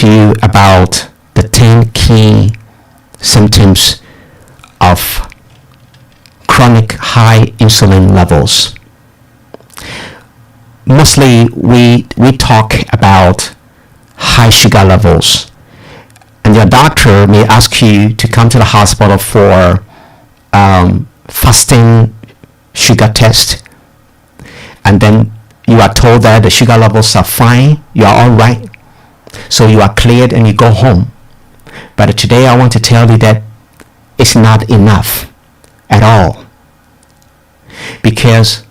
to you about the 10 key symptoms of chronic high insulin levels. Mostly we talk about high sugar levels, and your doctor may ask you to come to the hospital for fasting sugar test, and then you are told that the sugar levels are fine, you are all right, so you are cleared and you go home. But today I want to tell you that it's not enough at all, because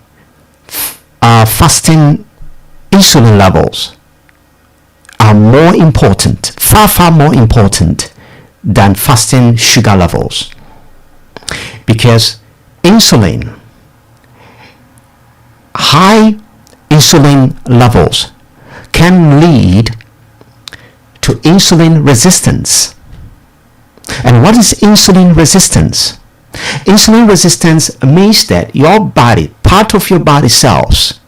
fasting insulin levels are more important, far more important than fasting sugar levels, because high insulin levels can lead to insulin resistance. And what is insulin resistance? Insulin resistance means that your body, part of your body cells,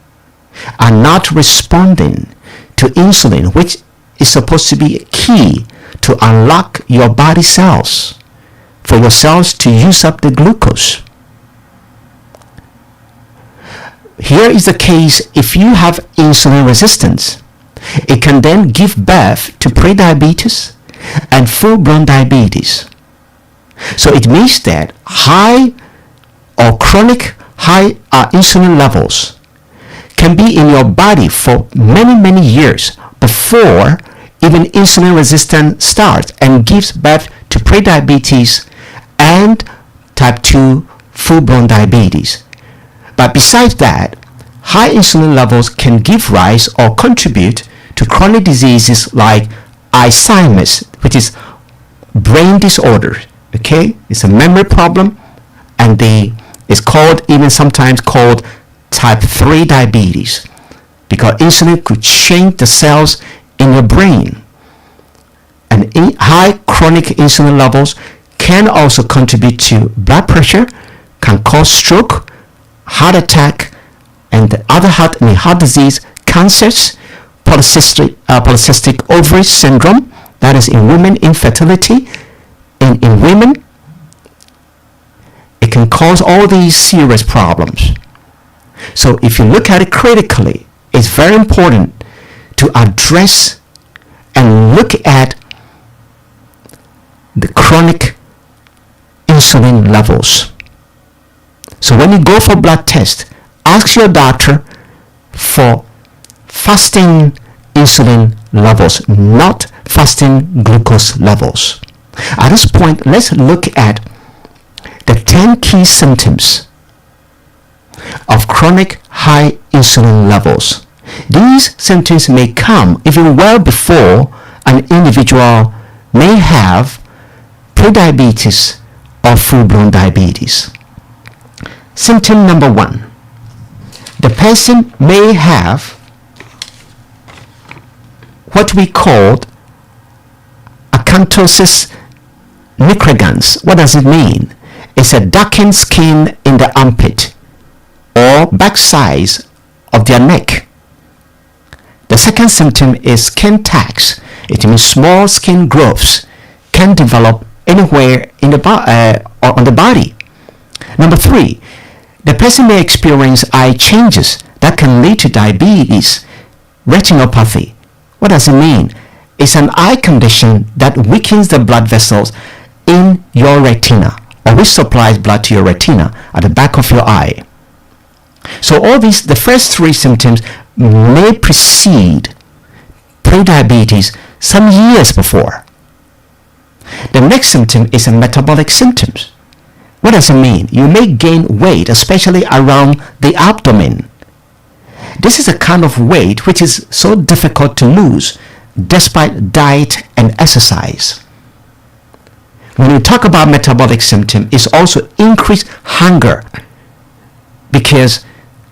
are not responding to insulin, which is supposed to be key to unlock your body cells, for your cells to use up the glucose. Here is the case: if you have insulin resistance, it can then give birth to prediabetes and full-blown diabetes. So it means that high or chronic high insulin levels can be in your body for many years before even insulin resistance starts and gives birth to prediabetes and type 2 full-blown diabetes. But besides that, high insulin levels can give rise or contribute to chronic diseases like Alzheimer's, which is brain disorder. Okay, it's a memory problem, and it's called, even sometimes called, type 3 diabetes, because insulin could change the cells in your brain. And high chronic insulin levels can also contribute to blood pressure, can cause stroke, heart attack, and the other heart disease, cancers, polycystic ovary syndrome, that is in women, infertility in women. It can cause all these serious problems. So if you look at it critically, it's very important to address and look at the chronic insulin levels. So when you go for blood test, ask your doctor for fasting insulin levels, not fasting glucose levels. At this point, let's look at the 10 key symptoms of chronic high insulin levels. These symptoms may come even well before an individual may have prediabetes or full-blown diabetes. Symptom number 1. The person may have what we call acanthosis nigricans. What does it mean? It's a darkened skin in the armpit or back sides of their neck. The second symptom is skin tags. It means small skin growths can develop anywhere in the or on the body. Number 3, the person may experience eye changes that can lead to diabetes, retinopathy. What does it mean? It's an eye condition that weakens the blood vessels in your retina, or which supplies blood to your retina at the back of your eye. So all these, the first 3 symptoms may precede prediabetes some years before. The next symptom is a metabolic symptoms. What does it mean? You may gain weight, especially around the abdomen. This is a kind of weight which is so difficult to lose despite diet and exercise. When you talk about metabolic symptom, it's also increased hunger, because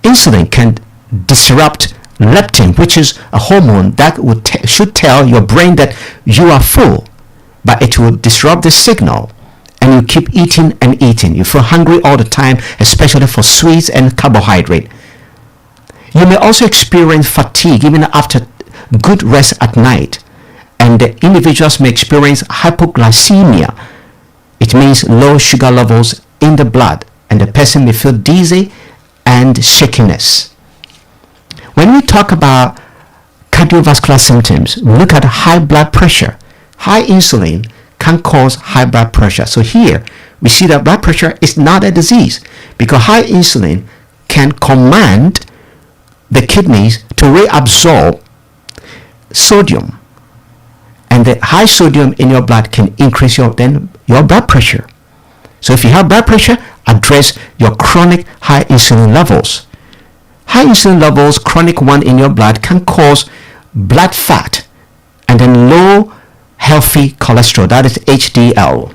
insulin can disrupt leptin, which is a hormone that should tell your brain that you are full, but it will disrupt the signal, and you keep eating and eating. You feel hungry all the time, especially for sweets and carbohydrate. You may also experience fatigue even after good rest at night, and the individuals may experience hypoglycemia. It means low sugar levels in the blood, and the person may feel dizzy and shakiness. When we talk about cardiovascular symptoms, we look at high blood pressure. High insulin can cause high blood pressure. So here we see that blood pressure is not a disease, because high insulin can command the kidneys to reabsorb sodium, and the high sodium in your blood can increase your blood pressure. So if you have blood pressure, address your chronic high insulin levels. High insulin levels, chronic one in your blood, can cause blood fat and then low healthy cholesterol, that is HDL.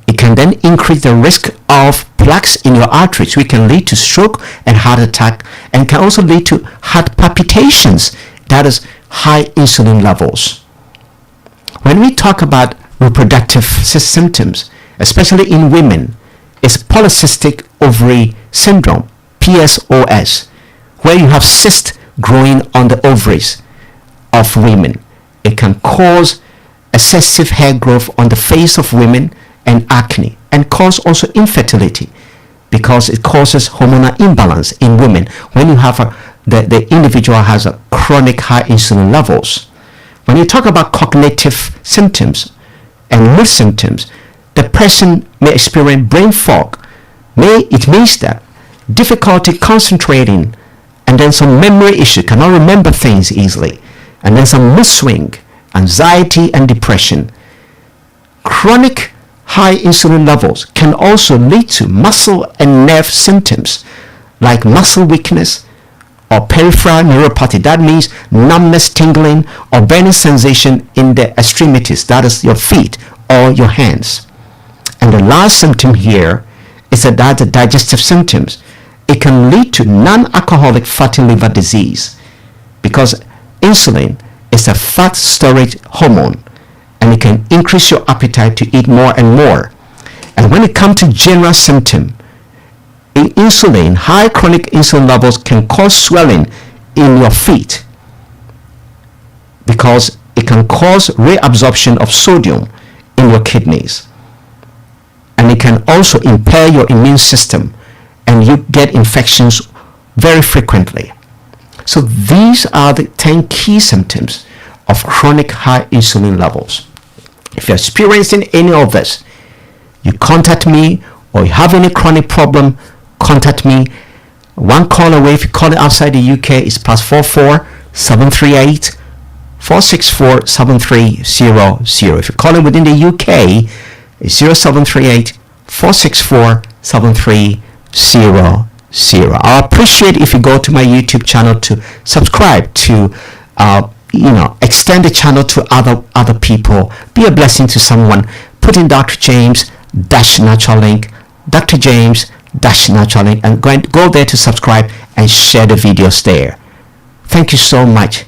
It can then increase the risk of plaques in your arteries, which can lead to stroke and heart attack, and can also lead to heart palpitations, that is high insulin levels. When we talk about reproductive symptoms, especially in women, is polycystic ovary syndrome, PSOS, where you have cysts growing on the ovaries of women. It can cause excessive hair growth on the face of women and acne, and cause also infertility, because it causes hormonal imbalance in women when you have the individual has a chronic high insulin levels. When you talk about cognitive symptoms and mood symptoms, the person may experience brain fog. It means that difficulty concentrating, and then some memory issue, cannot remember things easily, and then some mood swing, anxiety and depression. Chronic high insulin levels can also lead to muscle and nerve symptoms like muscle weakness or peripheral neuropathy. That means numbness, tingling, or burning sensation in the extremities, that is your feet or your hands. And the last symptom here is that the digestive symptoms. It can lead to non-alcoholic fatty liver disease, because insulin is a fat storage hormone, and it can increase your appetite to eat more and more. And when it comes to general symptom, high chronic insulin levels can cause swelling in your feet, because it can cause reabsorption of sodium in your kidneys, and it can also impair your immune system, and you get infections very frequently. So these are the 10 key symptoms of chronic high insulin levels. If you're experiencing any of this, you contact me, or you have any chronic problem, contact me. One call away. If you call it outside the UK, it's +44 738 464 7300. If you call it within the UK, it's 0738 464 7300. I'll appreciate if you go to my YouTube channel to subscribe, to extend the channel to other people. Be a blessing to someone. Put in Dr. James Natural Link, Dr. James Natural Link, and go there to subscribe and share the videos there. Thank you so much.